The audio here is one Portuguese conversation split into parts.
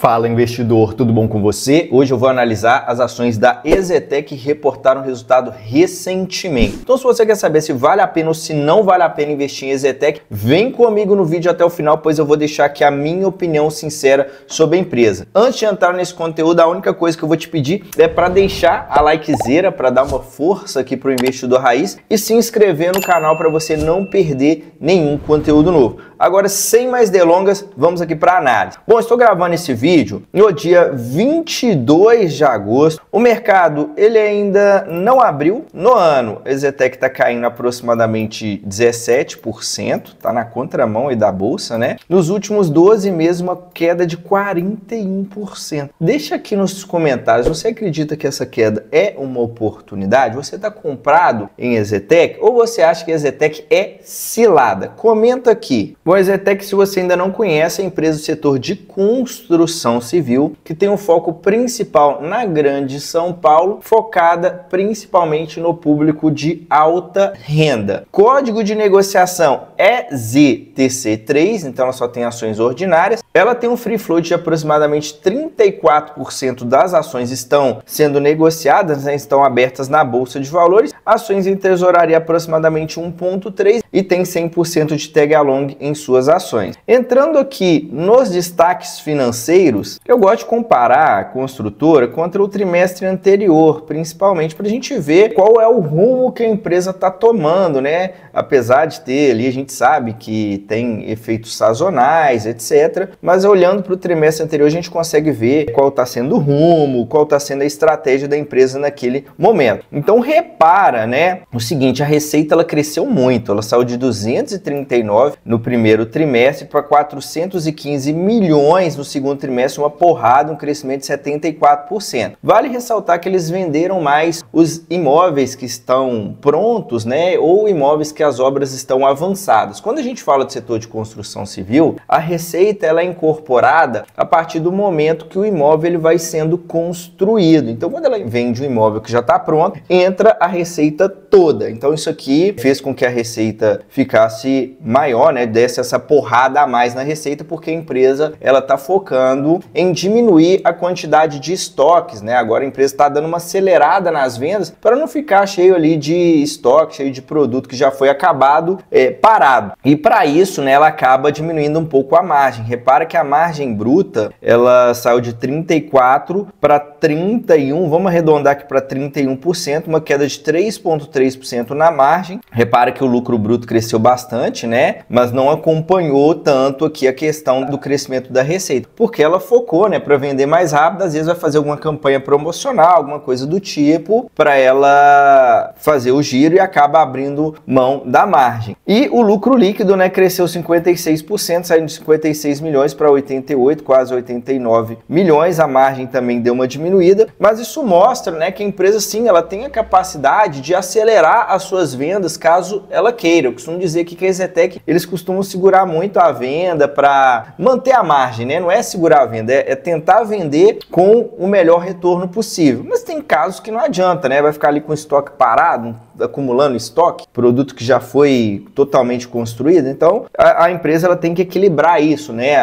Fala investidor, tudo bom com você? Hoje eu vou analisar as ações da EZTEC que reportaram resultado recentemente. Então se você quer saber se vale a pena ou se não vale a pena investir em EZTEC, vem comigo no vídeo até o final, pois eu vou deixar aqui a minha opinião sincera sobre a empresa. Antes de entrar nesse conteúdo, a única coisa que eu vou te pedir é para deixar a likezeira, para dar uma força aqui para o investidor raiz e se inscrever no canal para você não perder nenhum conteúdo novo. Agora, sem mais delongas, vamos aqui para a análise. Bom, estou gravando esse vídeo no dia 22 de agosto. O mercado ele ainda não abriu. No ano, a EZTEC está caindo aproximadamente 17%, está na contramão aí da bolsa, né? Nos últimos 12 meses, uma queda de 41%. Deixa aqui nos comentários, você acredita que essa queda é uma oportunidade? Você está comprado em EZTEC ou você acha que a EZTEC é cilada? Comenta aqui. Bom, a EZTEC, se você ainda não conhece, é a empresa do setor de construção civil, que tem um foco principal na Grande São Paulo, focada principalmente no público de alta renda. Código de negociação é ZTC3, então ela só tem ações ordinárias. Ela tem um free float de aproximadamente 34% das ações estão sendo negociadas, né, estão abertas na Bolsa de Valores. Ações em tesouraria aproximadamente 1,3% e tem 100% de tag along em suas ações. Entrando aqui nos destaques financeiros, eu gosto de comparar a construtora contra o trimestre anterior, principalmente para a gente ver qual é o rumo que a empresa está tomando, né? Apesar de ter ali, a gente sabe que tem efeitos sazonais, etc. Mas olhando para o trimestre anterior, a gente consegue ver qual está sendo o rumo, qual está sendo a estratégia da empresa naquele momento. Então repara, né? O seguinte, a receita ela cresceu muito, ela saiu de 239 no primeiro trimestre para 415 milhões no segundo trimestre, uma porrada, um crescimento de 74%. Vale ressaltar que eles venderam mais os imóveis que estão prontos, né? Ou imóveis que as obras estão avançadas. Quando a gente fala do setor de construção civil, a receita ela é incorporada a partir do momento que o imóvel ele vai sendo construído. Então, quando ela vende um imóvel que já está pronto, entra a receita toda. Então, isso aqui fez com que a receita ficasse maior, né? Desse essa porrada a mais na receita, porque a empresa ela está focando em diminuir a quantidade de estoques, né? Agora a empresa está dando uma acelerada nas vendas para não ficar cheio ali de estoque, cheio de produto que já foi acabado, parado. E para isso, né, ela acaba diminuindo um pouco a margem. Repara que a margem bruta, ela saiu de 34 para 31, vamos arredondar aqui para 31%, uma queda de 3,3% na margem. Repara que o lucro bruto cresceu bastante, né? Mas não acompanhou tanto aqui a questão do crescimento da receita, porque ela focou, né, para vender mais rápido, às vezes vai fazer alguma campanha promocional, alguma coisa do tipo, para ela fazer o giro e acaba abrindo mão da margem. E o lucro líquido, né, cresceu 56%, saindo de 56 milhões para 88, quase 89 milhões. A margem também deu uma diminuída, mas isso mostra, né, que a empresa sim, ela tem a capacidade de acelerar as suas vendas caso ela queira. Eu costumo dizer que a EZTEC, eles costumam segurar muito a venda para manter a margem, né? Não é segurar a venda, é tentar vender com o melhor retorno possível. Mas tem casos que não adianta, né? Vai ficar ali com o estoque parado, acumulando estoque, produto que já foi totalmente construído. Então, a empresa ela tem que equilibrar isso, né?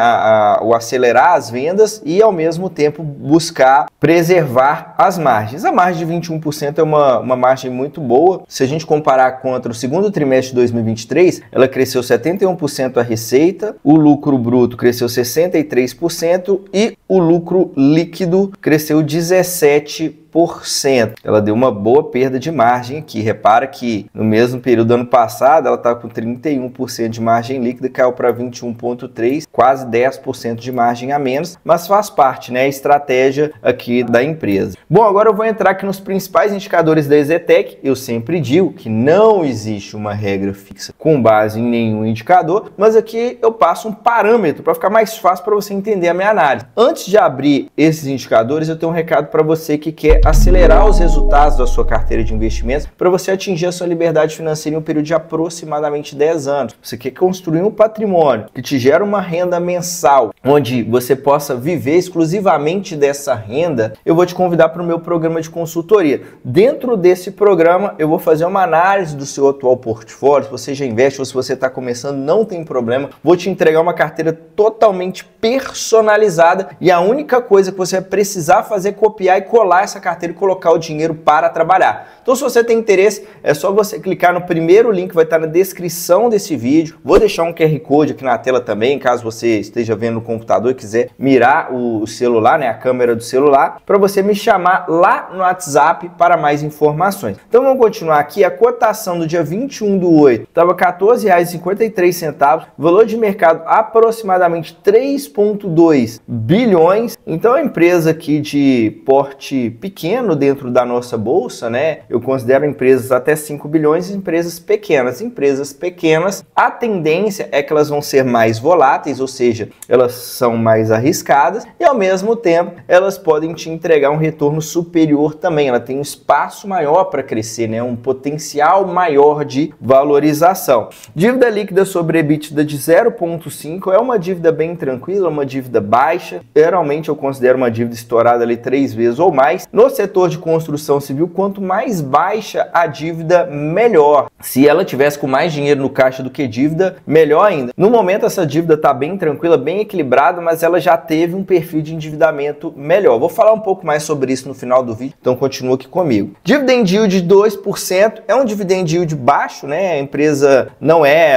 O acelerar as vendas e, ao mesmo tempo, buscar preservar as margens. A margem de 21% é uma margem muito boa. Se a gente comparar contra o segundo trimestre de 2023, ela cresceu 71% a receita, o lucro bruto cresceu 63% e o lucro líquido cresceu 17%. Ela deu uma boa perda de margem aqui. Repara que no mesmo período do ano passado ela estava com 31% de margem líquida, caiu para 21,3%, quase 10% de margem a menos, mas faz parte, né, a estratégia aqui da empresa. Bom, agora eu vou entrar aqui nos principais indicadores da EZTEC. Eu sempre digo que não existe uma regra fixa com base em nenhum indicador, mas aqui eu passo um parâmetro para ficar mais fácil para você entender a minha análise. Antes de abrir esses indicadores, eu tenho um recado para você que quer acelerar os resultados da sua carteira de investimentos para você atingir a sua liberdade financeira em um período de aproximadamente 10 anos. Você quer construir um patrimônio que te gera uma renda mensal, onde você possa viver exclusivamente dessa renda, eu vou te convidar para o meu programa de consultoria. Dentro desse programa, eu vou fazer uma análise do seu atual portfólio, se você já investe ou se você está começando, não tem problema. Vou te entregar uma carteira totalmente personalizada e a única coisa que você vai precisar fazer é copiar e colar essa carteira e colocar o dinheiro para trabalhar. Então, se você tem interesse, é só você clicar no primeiro link que vai estar na descrição desse vídeo. Vou deixar um QR Code aqui na tela também, caso você esteja vendo no computador e quiser mirar o celular, né, a câmera do celular, para você me chamar lá no WhatsApp para mais informações. Então, vamos continuar aqui. A cotação do dia 21/8 estava R$ 14,53, valor de mercado aproximadamente 3,2 bilhões. Então, a empresa aqui de porte pequeno dentro da nossa bolsa, né? Eu considero empresas até 5 bilhões e empresas pequenas. Empresas pequenas, a tendência é que elas vão ser mais voláteis, ou seja, elas são mais arriscadas e ao mesmo tempo elas podem te entregar um retorno superior também. Ela tem um espaço maior para crescer, né? Um potencial maior de valorização. Dívida líquida sobre EBITDA de 0,5 é uma dívida bem tranquila, uma dívida baixa. Geralmente eu considero uma dívida estourada ali 3 vezes ou mais. No setor de construção civil, quanto mais baixa a dívida, melhor. Se ela tivesse com mais dinheiro no caixa do que dívida, melhor ainda. No momento essa dívida está bem tranquila, bem equilibrada, mas ela já teve um perfil de endividamento melhor. Vou falar um pouco mais sobre isso no final do vídeo, então continua aqui comigo. Dividend yield de 2% é um dividend yield baixo, né? A empresa não é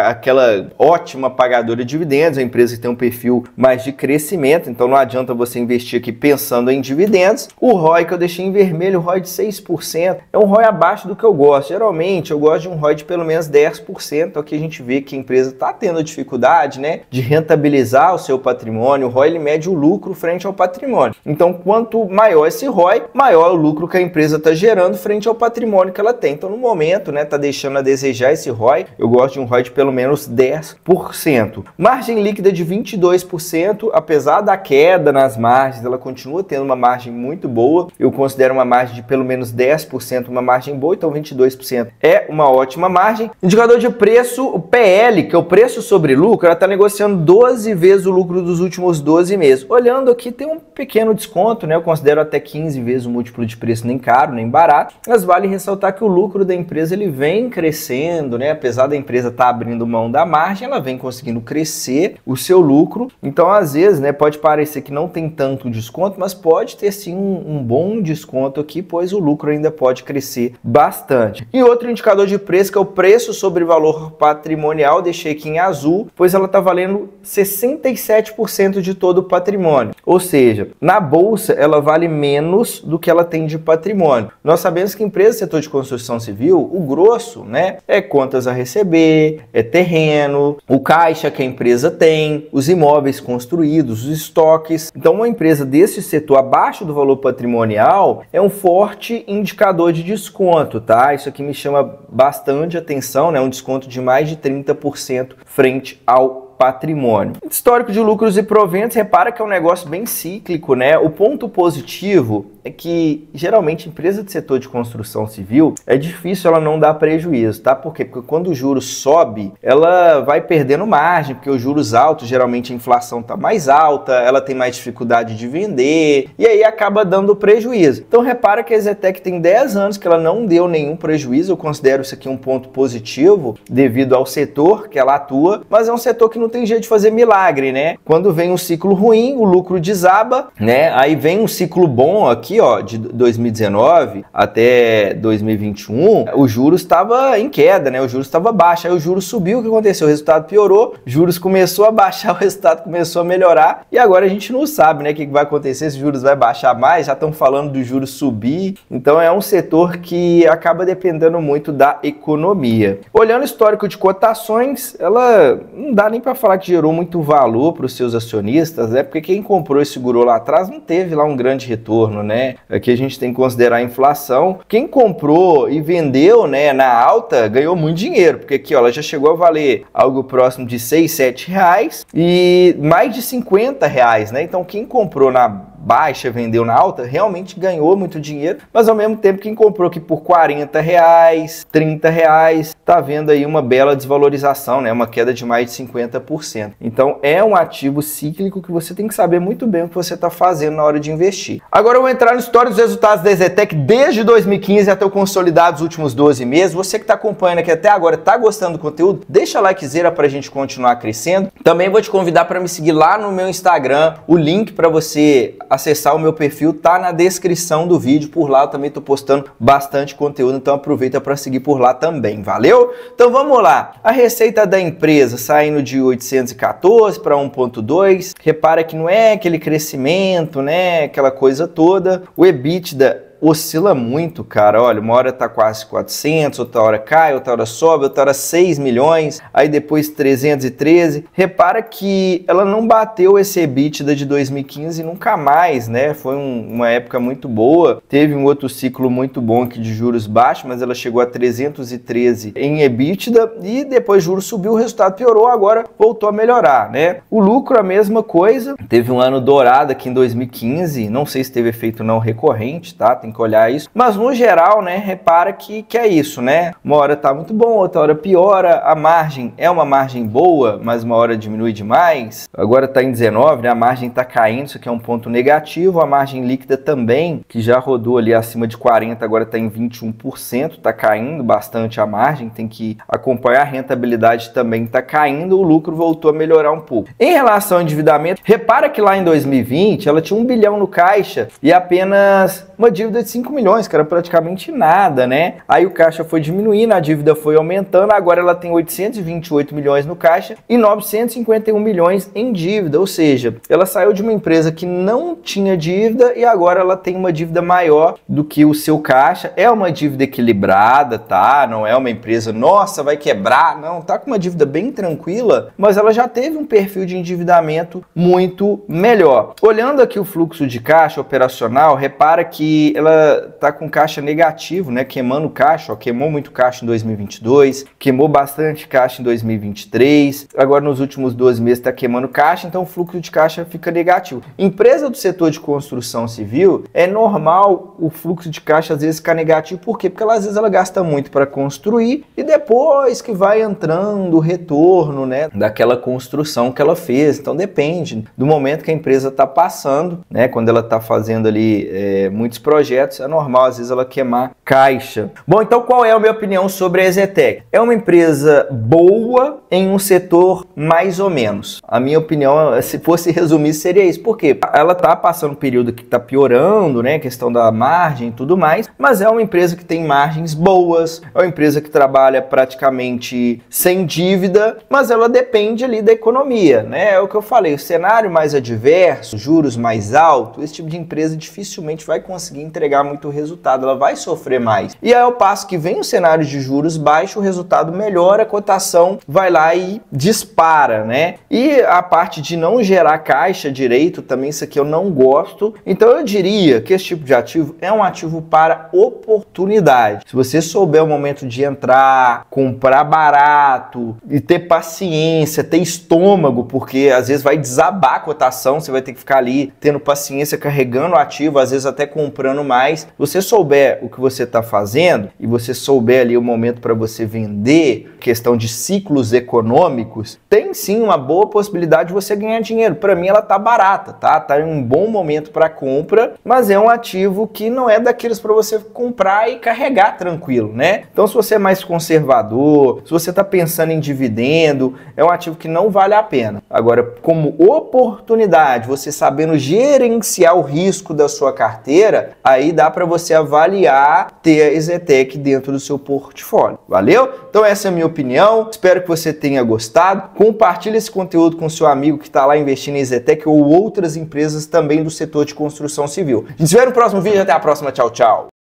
aquela ótima pagadora de dividendos, é uma empresa que tem um perfil mais de crescimento, então não adianta você investir aqui pensando em dividendos. O ROI que eu deixei em vermelho, o ROI de 6%, é um ROI abaixo do que eu gosto. Geralmente eu gosto de um ROI de pelo menos 10%, aqui a gente vê que a empresa está tendo dificuldade, né, de rentabilizar o seu patrimônio. O ROI ele mede o lucro frente ao patrimônio. Então, quanto maior esse ROI, maior o lucro que a empresa está gerando frente ao patrimônio que ela tem. Então, no momento, né, tá deixando a desejar esse ROI. Eu gosto de um ROI de pelo menos 10%. Margem líquida de 22%, apesar da queda nas margens, ela continua tendo uma margem muito boa. Eu considero uma margem de pelo menos 10% uma margem boa, então 22% é uma ótima margem. Indicador de preço, o PL, que é o preço sobre lucro, ela está negociando 12 vezes o lucro dos últimos 12 meses. Olhando aqui, tem um pequeno desconto, né? Eu considero até 15 vezes o múltiplo de preço, nem caro, nem barato, mas vale ressaltar que o lucro da empresa ele vem crescendo, né? Apesar da empresa estar abrindo mão da margem, ela vem conseguindo crescer o seu lucro. Então, às vezes, né, pode parecer que não tem tanto desconto, mas pode ter sim um bom desconto aqui, pois o lucro ainda pode crescer bastante. E outro indicador de preço, que é o preço sobre valor patrimonial, deixei aqui em azul, pois ela está valendo 67% de todo o patrimônio. Ou seja, na bolsa ela vale menos do que ela tem de patrimônio. Nós sabemos que empresa do setor de construção civil, o grosso, né, é contas a receber, é terreno, o caixa que a empresa tem, os imóveis construídos, os estoques. Então, uma empresa desse setor abaixo do valor patrimonial é um forte indicador de desconto, tá? Isso aqui me chama bastante atenção, né? Um desconto de mais de 30% frente ao patrimônio. Histórico de lucros e proventos, repara que é um negócio bem cíclico, né? O ponto positivo é que geralmente empresa de setor de construção civil é difícil ela não dar prejuízo, tá? Por quê? Porque quando o juros sobe, ela vai perdendo margem, porque os juros altos, geralmente a inflação tá mais alta, ela tem mais dificuldade de vender, e aí acaba dando prejuízo. Então repara que a EZTEC tem 10 anos que ela não deu nenhum prejuízo. Eu considero isso aqui um ponto positivo devido ao setor que ela atua, mas é um setor que não tem jeito de fazer milagre, né? Quando vem um ciclo ruim, o lucro desaba, né? Aí vem um ciclo bom aqui, ó, de 2019 até 2021, o juros estava em queda, né? O juros estava baixo, aí o juros subiu, o que aconteceu? O resultado piorou, juros começou a baixar, o resultado começou a melhorar, e agora a gente não sabe, né, o que vai acontecer, se juros vai baixar mais, já estão falando do juros subir. Então é um setor que acaba dependendo muito da economia. Olhando o histórico de cotações, ela não dá nem para falar que gerou muito valor para os seus acionistas, né? Porque quem comprou e segurou lá atrás não teve lá um grande retorno, né? Aqui a gente tem que considerar a inflação. Quem comprou e vendeu, né, na alta, ganhou muito dinheiro, porque aqui, ó, ela já chegou a valer algo próximo de 6, 7 reais e mais de 50 reais, né? Então quem comprou na baixa, vendeu na alta, realmente ganhou muito dinheiro, mas ao mesmo tempo quem comprou aqui por R$40, R$30, tá vendo aí uma bela desvalorização, né? Uma queda de mais de 50%. Então é um ativo cíclico que você tem que saber muito bem o que você está fazendo na hora de investir. Agora eu vou entrar no histórico dos resultados da EZTEC desde 2015 até o consolidado dos últimos 12 meses. Você que está acompanhando aqui até agora, está gostando do conteúdo? Deixa likezera para a gente continuar crescendo. Também vou te convidar para me seguir lá no meu Instagram. O link para você acessar o meu perfil tá na descrição do vídeo. Por lá eu também estou postando bastante conteúdo, então aproveita para seguir por lá também, valeu? Então vamos lá. A receita da empresa saindo de 814 para 1.2. Repara que não é aquele crescimento, né? Aquela coisa toda. O EBITDA oscila muito, cara. Olha, uma hora tá quase 400, outra hora cai, outra hora sobe, outra hora 6 milhões, aí depois 313. Repara que ela não bateu esse EBITDA de 2015 nunca mais, né? Foi uma época muito boa. Teve um outro ciclo muito bom aqui de juros baixos, mas ela chegou a 313 em EBITDA e depois juros subiu, o resultado piorou, agora voltou a melhorar, né? O lucro, a mesma coisa. Teve um ano dourado aqui em 2015, não sei se teve efeito não recorrente, tá? Tem que olhar isso, mas no geral, né, repara que é isso, né? Uma hora tá muito bom, outra hora piora, a margem é uma margem boa, mas uma hora diminui demais. Agora tá em 19, né? A margem tá caindo, isso aqui é um ponto negativo. A margem líquida também, que já rodou ali acima de 40, agora tá em 21%, tá caindo bastante a margem, tem que acompanhar. A rentabilidade também tá caindo, o lucro voltou a melhorar um pouco. Em relação ao endividamento, repara que lá em 2020 ela tinha 1 bilhão no caixa e apenas uma dívida de 5 milhões, que era praticamente nada, né? Aí o caixa foi diminuindo, a dívida foi aumentando, agora ela tem 828 milhões no caixa e 951 milhões em dívida, ou seja, ela saiu de uma empresa que não tinha dívida e agora ela tem uma dívida maior do que o seu caixa. É uma dívida equilibrada, tá? Não é uma empresa, nossa, vai quebrar, não, tá com uma dívida bem tranquila, mas ela já teve um perfil de endividamento muito melhor. Olhando aqui o fluxo de caixa operacional, repara que ela tá com caixa negativo, né? Queimando caixa, ó, queimou muito caixa em 2022, queimou bastante caixa em 2023, agora nos últimos 12 meses está queimando caixa, então o fluxo de caixa fica negativo. Empresa do setor de construção civil, é normal o fluxo de caixa às vezes ficar negativo, por quê? Porque às vezes ela gasta muito para construir e depois que vai entrando o retorno, né, daquela construção que ela fez, então depende do momento que a empresa está passando, né, quando ela está fazendo ali muitos projetos, é normal às vezes ela queimar caixa. Bom, então qual é a minha opinião sobre a EZTEC? É uma empresa boa em um setor mais ou menos. A minha opinião, se fosse resumir, seria isso. Por quê? Ela está passando um período que está piorando, né, questão da margem e tudo mais, mas é uma empresa que tem margens boas, é uma empresa que trabalha praticamente sem dívida, mas ela depende ali da economia, né? É o que eu falei, o cenário mais adverso, juros mais altos, esse tipo de empresa dificilmente vai conseguir entregar muito resultado, ela vai sofrer mais. E aí, ao passo que vem o cenário de juros baixo, o resultado melhora, a cotação vai lá e dispara, né? E a parte de não gerar caixa direito, também isso aqui eu não gosto. Então eu diria que esse tipo de ativo é um ativo para oportunidade. Se você souber o momento de entrar, comprar barato e ter paciência, ter estômago, porque às vezes vai desabar a cotação, você vai ter que ficar ali tendo paciência, carregando o ativo, às vezes até comprando mais. Se você souber o que você está fazendo e você souber ali o momento para você vender, questão de ciclos econômicos, tem sim uma boa possibilidade de você ganhar dinheiro. Para mim ela tá barata, tá? Tá em um bom momento para compra, mas é um ativo que não é daqueles para você comprar e carregar tranquilo, né? Então se você é mais conservador, se você está pensando em dividendo, é um ativo que não vale a pena. Agora, como oportunidade, você sabendo gerenciar o risco da sua carteira, aí dá para você avaliar ter a EZTEC dentro do seu portfólio. Valeu? Então essa é a minha opinião. Espero que você tenha gostado. Compartilhe esse conteúdo com seu amigo que está lá investindo em EZTEC ou outras empresas também do setor de construção civil. A gente se vê no próximo vídeo. Até a próxima. Tchau, tchau.